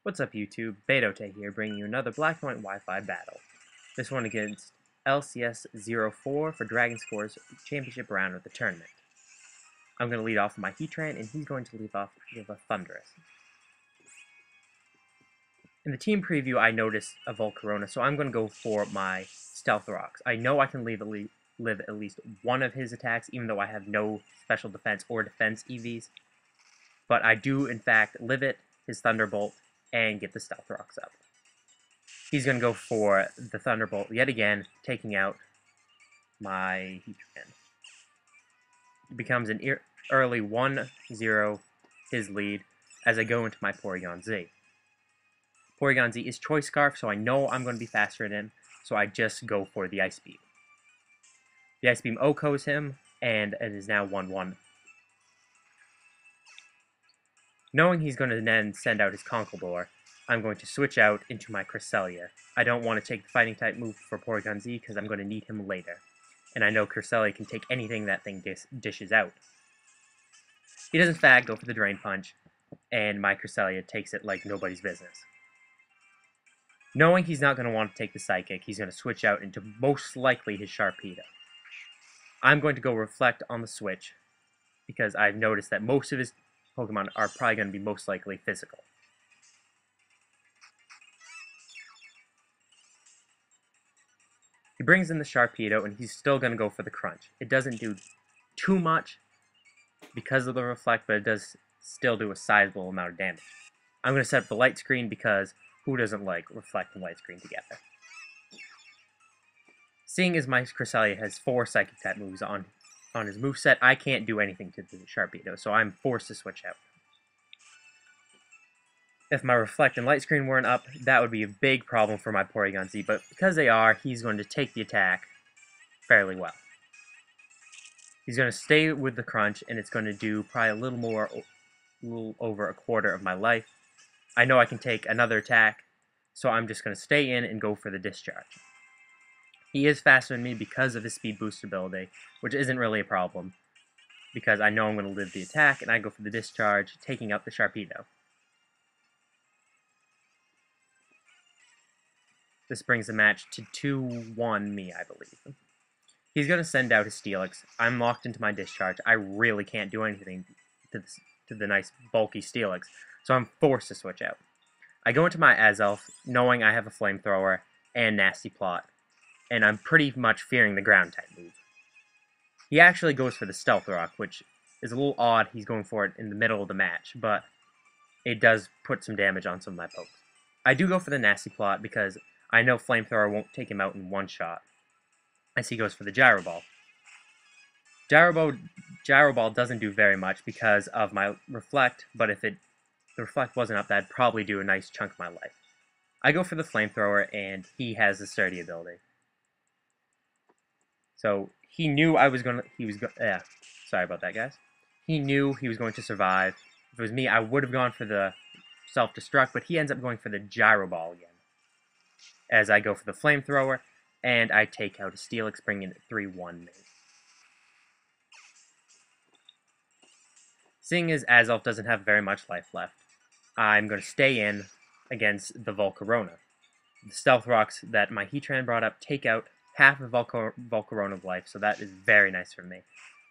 What's up YouTube, Betote here, bringing you another black and white Wi-Fi battle. This one against LCS04 for dragonscor's championship round of the tournament. I'm going to lead off with my Heatran, and he's going to lead off with a Thundurus. In the team preview, I noticed a Volcarona, so I'm going to go for my Stealth Rocks. I know I can live at least one of his attacks, even though I have no special defense or defense EVs. But I do, in fact, live it, his Thunderbolt, and get the Stealth Rocks up. He's going to go for the Thunderbolt yet again, taking out my Heatran. It becomes an early 1-0 his lead as I go into my Porygon Z. Porygon Z is Choice Scarf, so I know I'm going to be faster than him, so I just go for the Ice Beam. The Ice Beam OHKOs him, and it is now 1-1. Knowing he's going to then send out his Conkeldurr, I'm going to switch out into my Cresselia. I don't want to take the Fighting type move for Porygon Z because I'm going to need him later. And I know Cresselia can take anything that thing dishes out. He does in fact go for the Drain Punch, and my Cresselia takes it like nobody's business. Knowing he's not going to want to take the Psychic, he's going to switch out into most likely his Sharpedo. I'm going to go Reflect on the switch, because I've noticed that most of his Pokemon are probably going to be most likely physical. He brings in the Sharpedo, and he's still going to go for the Crunch. It doesn't do too much because of the Reflect, but it does still do a sizable amount of damage. I'm going to set up the Light Screen because who doesn't like Reflect and Light Screen together? Seeing as my Cresselia has 4 Psychic type moves on his moveset, I can't do anything to the Sharpedo, so I'm forced to switch out. If my Reflect and Light Screen weren't up, that would be a big problem for my Porygon Z, but because they are, he's going to take the attack fairly well. He's going to stay with the Crunch, and it's going to do probably a little over a quarter of my life. I know I can take another attack, so I'm just going to stay in and go for the Discharge. He is faster than me because of his Speed Boost ability, which isn't really a problem, because I know I'm going to live the attack, and I go for the Discharge, taking out the Sharpedo. This brings the match to 2-1 me, I believe. He's going to send out his Steelix. I'm locked into my Discharge. I really can't do anything to the nice bulky Steelix, so I'm forced to switch out. I go into my Azelf, knowing I have a Flamethrower and Nasty Plot, and I'm pretty much fearing the Ground type move. He actually goes for the Stealth Rock, which is a little odd. He's going for it in the middle of the match, but it does put some damage on some of my pokes. I do go for the Nasty Plot because I know Flamethrower won't take him out in one shot, as he goes for the Gyro Ball. Gyro Ball doesn't do very much because of my Reflect, but if the Reflect wasn't up, that'd probably do a nice chunk of my life. I go for the Flamethrower, and he has the Sturdy ability. So he knew sorry about that, guys. He knew he was going to survive. If it was me, I would have gone for the Self-Destruct, but he ends up going for the Gyro Ball again. As I go for the Flamethrower, and I take out a Steelix, bringing it 3-1 me. Seeing as Azelf doesn't have very much life left, I'm going to stay in against the Volcarona. The Stealth Rocks that my Heatran brought up take out half of Volcarona life, so that is very nice for me.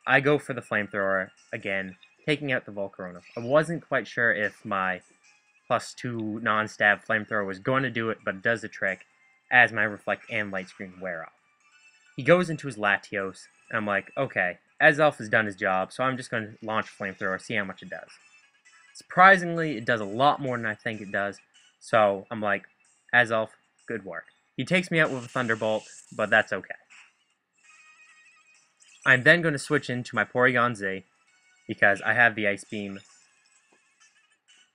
I go for the Flamethrower again, taking out the Volcarona. I wasn't quite sure if my +2 non-stab Flamethrower was going to do it, but it does the trick as my Reflect and Light Screen wear off. He goes into his Latios, and I'm like, okay, Azelf has done his job, so I'm just going to launch Flamethrower, see how much it does. Surprisingly, it does a lot more than I think it does, so I'm like, Azelf, good work. He takes me out with a Thunderbolt, but that's okay. I'm then going to switch into my Porygon Z, because I have the Ice Beam,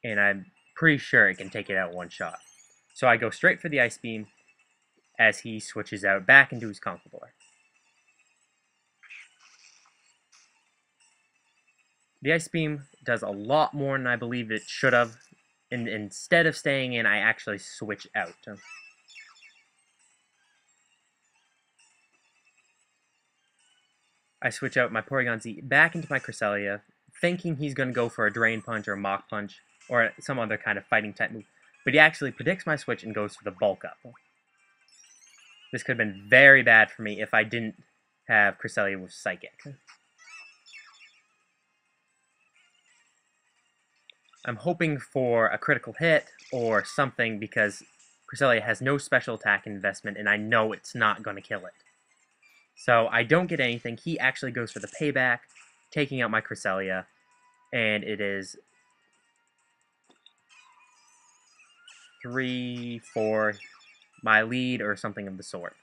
and I'm pretty sure it can take it out one shot. So I go straight for the Ice Beam, as he switches out back into his Conkeldurr. The Ice Beam does a lot more than I believe it should have, and instead of staying in, I actually switch out. I switch out my Porygon Z back into my Cresselia, thinking he's going to go for a Drain Punch or a Mach Punch, or some other kind of fighting type move. But he actually predicts my switch and goes for the bulk up. This could have been very bad for me if I didn't have Cresselia with Psychic. I'm hoping for a critical hit or something because Cresselia has no special attack investment and I know it's not going to kill it. So I don't get anything. He actually goes for the payback, taking out my Cresselia, and it is 3-4, my lead or something of the sort.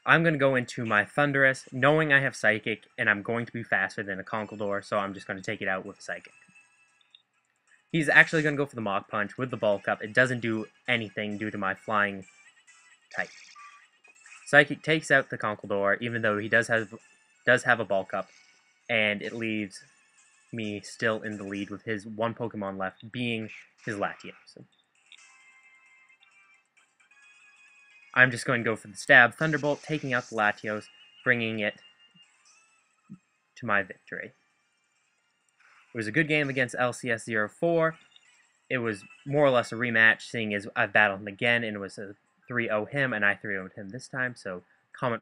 I'm going to go into my Thundurus, knowing I have Psychic, and I'm going to be faster than a Conkeldurr, so I'm just going to take it out with Psychic. He's actually going to go for the Mach Punch with the Bulk Up. It doesn't do anything due to my Flying type. Psychic takes out the Conkeldurr, even though he does have a Bulk Up, and it leaves me still in the lead with his one Pokemon left, being his Latios. I'm just going to go for the Stab Thunderbolt, taking out the Latios, bringing it to my victory. It was a good game against LCS04. It was more or less a rematch, seeing as I've battled him again, and it was a 3-0 him, and I 3-0'd him this time, so comment